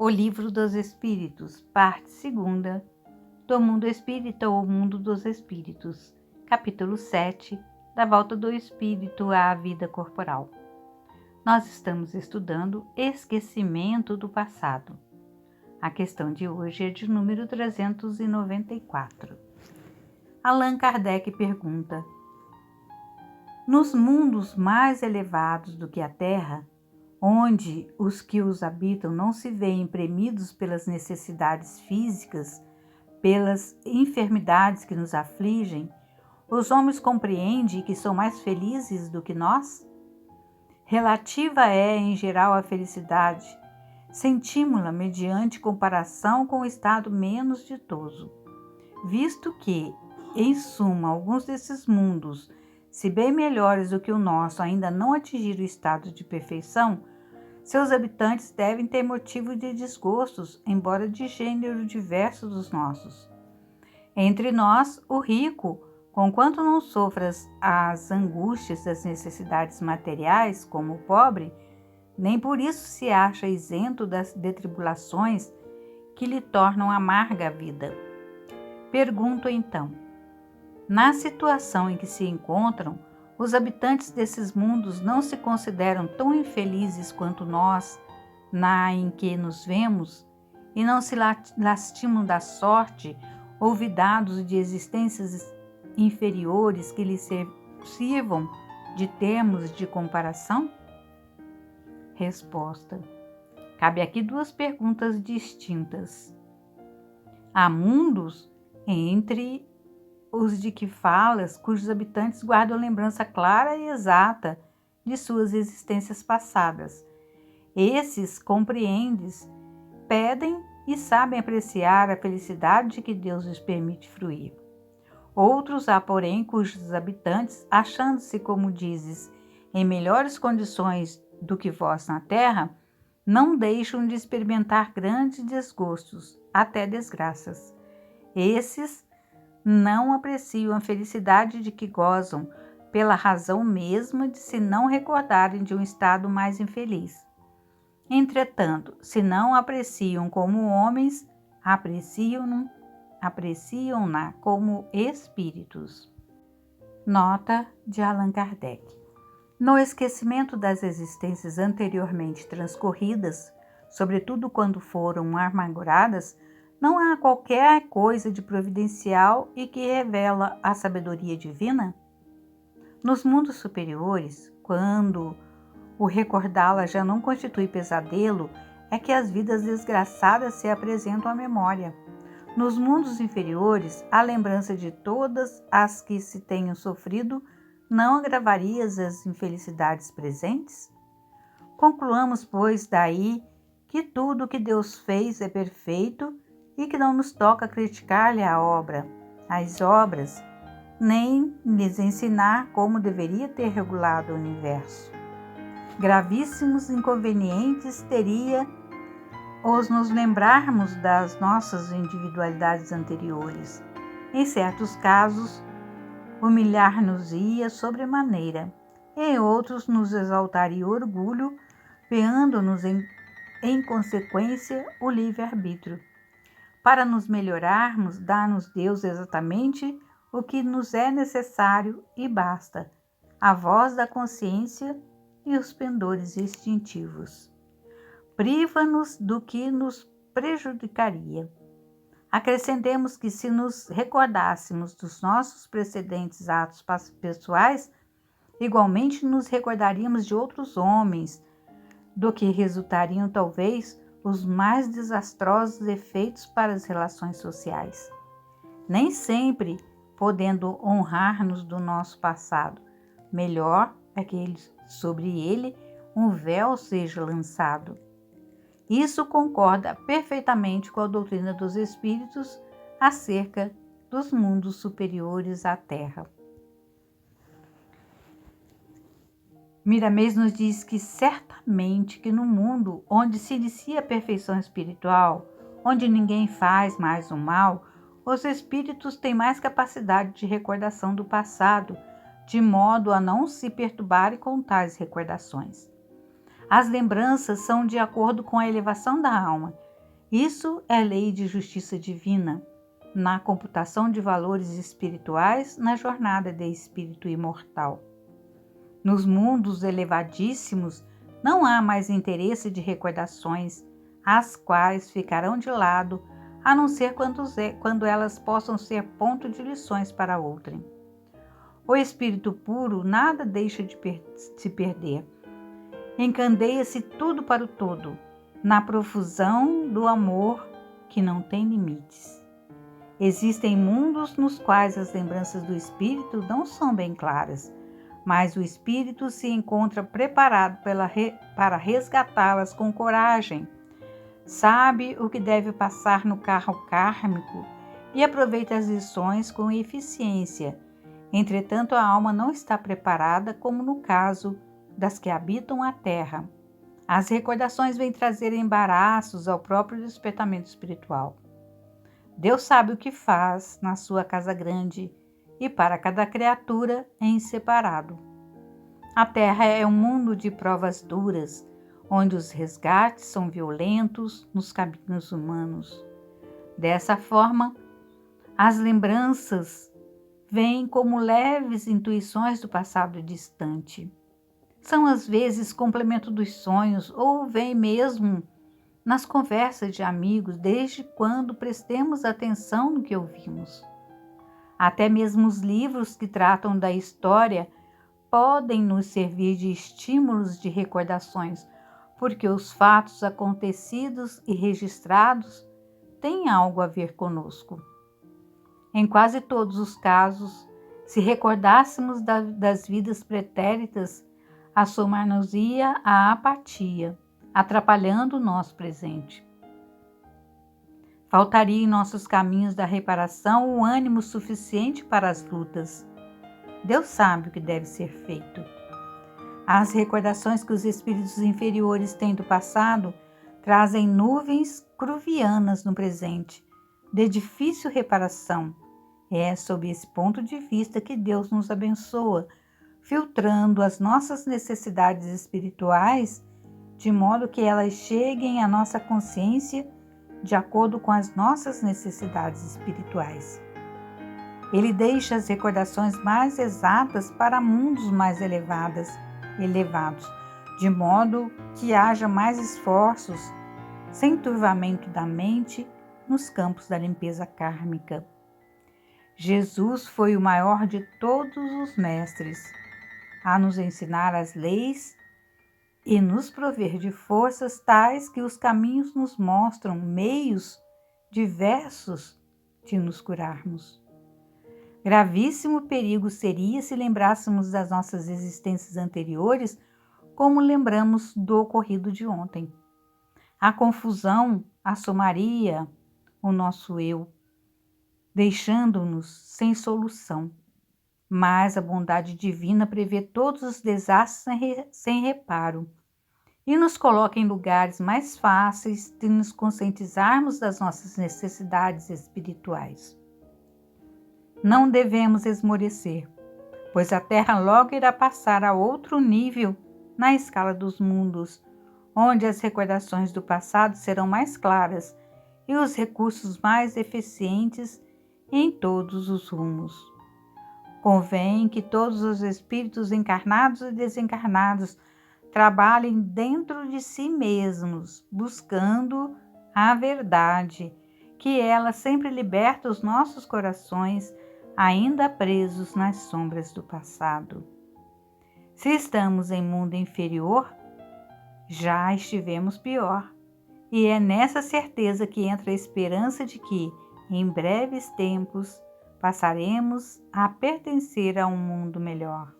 O Livro dos Espíritos, parte 2, do Mundo Espírita ou Mundo dos Espíritos, capítulo 7, da volta do Espírito à vida corporal. Nós estamos estudando esquecimento do passado. A questão de hoje é de número 394. Allan Kardec pergunta: nos mundos mais elevados do que a Terra, onde os que os habitam não se veem premidos pelas necessidades físicas, pelas enfermidades que nos afligem, os homens compreendem que são mais felizes do que nós? Relativa é, em geral, a felicidade, sentimos-la mediante comparação com o estado menos ditoso, visto que, em suma, alguns desses mundos, se bem melhores do que o nosso, ainda não atingiram o estado de perfeição, seus habitantes devem ter motivo de desgostos, embora de gênero diverso dos nossos. Entre nós, o rico, conquanto não sofra as angústias das necessidades materiais, como o pobre, nem por isso se acha isento de tribulações que lhe tornam amarga a vida. Pergunto então, na situação em que se encontram, os habitantes desses mundos não se consideram tão infelizes quanto nós, na em que nos vemos, e não se lastimam da sorte, olvidados de existências inferiores que lhes sirvam de termos de comparação? Resposta: cabe aqui duas perguntas distintas. Há mundos entre os de que falas, cujos habitantes guardam lembrança clara e exata de suas existências passadas. Esses compreendes, pedem e sabem apreciar a felicidade que Deus lhes permite fruir. Outros há, porém, cujos habitantes, achando-se, como dizes, em melhores condições do que vós na terra, não deixam de experimentar grandes desgostos, até desgraças. Esses não apreciam a felicidade de que gozam, pela razão mesma de se não recordarem de um estado mais infeliz. Entretanto, se não apreciam como homens, apreciam-na como espíritos. Nota de Allan Kardec. No esquecimento das existências anteriormente transcorridas, sobretudo quando foram amarguradas, não há qualquer coisa de providencial e que revela a sabedoria divina? Nos mundos superiores, quando o recordá-la já não constitui pesadelo, é que as vidas desgraçadas se apresentam à memória. Nos mundos inferiores, a lembrança de todas as que se tenham sofrido não agravaria as infelicidades presentes? Concluamos, pois, daí que tudo o que Deus fez é perfeito e que não nos toca criticar-lhe as obras, nem lhes ensinar como deveria ter regulado o universo. Gravíssimos inconvenientes teria os nos lembrarmos das nossas individualidades anteriores. Em certos casos, humilhar-nos-ia sobremaneira, em outros nos exaltaria orgulho, veando-nos em consequência o livre-arbítrio. Para nos melhorarmos, dá-nos Deus exatamente o que nos é necessário e basta, a voz da consciência e os pendores instintivos. Priva-nos do que nos prejudicaria. Acrescentemos que se nos recordássemos dos nossos precedentes atos pessoais, igualmente nos recordaríamos de outros homens, do que resultariam talvez os mais desastrosos efeitos para as relações sociais. Nem sempre, podendo honrar-nos do nosso passado, melhor é que sobre ele um véu seja lançado. Isso concorda perfeitamente com a doutrina dos espíritos acerca dos mundos superiores à Terra. Miramês nos diz que certamente que no mundo onde se inicia a perfeição espiritual, onde ninguém faz mais o mal, os espíritos têm mais capacidade de recordação do passado, de modo a não se perturbarem com tais recordações. As lembranças são de acordo com a elevação da alma Isso é lei de justiça divina, na computação de valores espirituais na jornada de espírito imortal. Nos mundos elevadíssimos, não há mais interesse de recordações, as quais ficarão de lado, a não ser quando elas possam ser ponto de lições para outrem. O espírito puro nada deixa de se perder. Encandeia-se tudo para o todo, na profusão do amor que não tem limites. Existem mundos nos quais as lembranças do espírito não são bem claras, mas o espírito se encontra preparado para resgatá-las com coragem. Sabe o que deve passar no carro kármico e aproveita as lições com eficiência. Entretanto, a alma não está preparada, como no caso das que habitam a terra. As recordações vêm trazer embaraços ao próprio despertamento espiritual. Deus sabe o que faz na sua casa grande e para cada criatura em separado. A terra é um mundo de provas duras, onde os resgates são violentos nos caminhos humanos. Dessa forma, as lembranças vêm como leves intuições do passado distante. São às vezes complemento dos sonhos ou vêm mesmo nas conversas de amigos, desde quando prestemos atenção no que ouvimos. Até mesmo os livros que tratam da história podem nos servir de estímulos de recordações, porque os fatos acontecidos e registrados têm algo a ver conosco. Em quase todos os casos, se recordássemos das vidas pretéritas, assomar-nos-ia a apatia, atrapalhando o nosso presente. Faltaria em nossos caminhos da reparação o ânimo suficiente para as lutas. Deus sabe o que deve ser feito. As recordações que os espíritos inferiores têm do passado trazem nuvens cruvianas no presente, de difícil reparação. É sob esse ponto de vista que Deus nos abençoa, filtrando as nossas necessidades espirituais, de modo que elas cheguem à nossa consciência de acordo com as nossas necessidades espirituais. Ele deixa as recordações mais exatas para mundos mais elevados, de modo que haja mais esforços, sem turvamento da mente, nos campos da limpeza kármica. Jesus foi o maior de todos os mestres, a nos ensinar as leis e nos prover de forças tais que os caminhos nos mostram meios diversos de nos curarmos. Gravíssimo perigo seria se lembrássemos das nossas existências anteriores como lembramos do ocorrido de ontem. A confusão assomaria o nosso eu, deixando-nos sem solução. Mas a bondade divina prevê todos os desastres sem reparo e nos coloca em lugares mais fáceis de nos conscientizarmos das nossas necessidades espirituais. Não devemos esmorecer, pois a Terra logo irá passar a outro nível na escala dos mundos, onde as recordações do passado serão mais claras e os recursos mais eficientes em todos os rumos. Convém que todos os espíritos encarnados e desencarnados trabalhem dentro de si mesmos, buscando a verdade, que ela sempre liberta os nossos corações, ainda presos nas sombras do passado. Se estamos em mundo inferior, já estivemos pior, e é nessa certeza que entra a esperança de que, em breves tempos, passaremos a pertencer a um mundo melhor.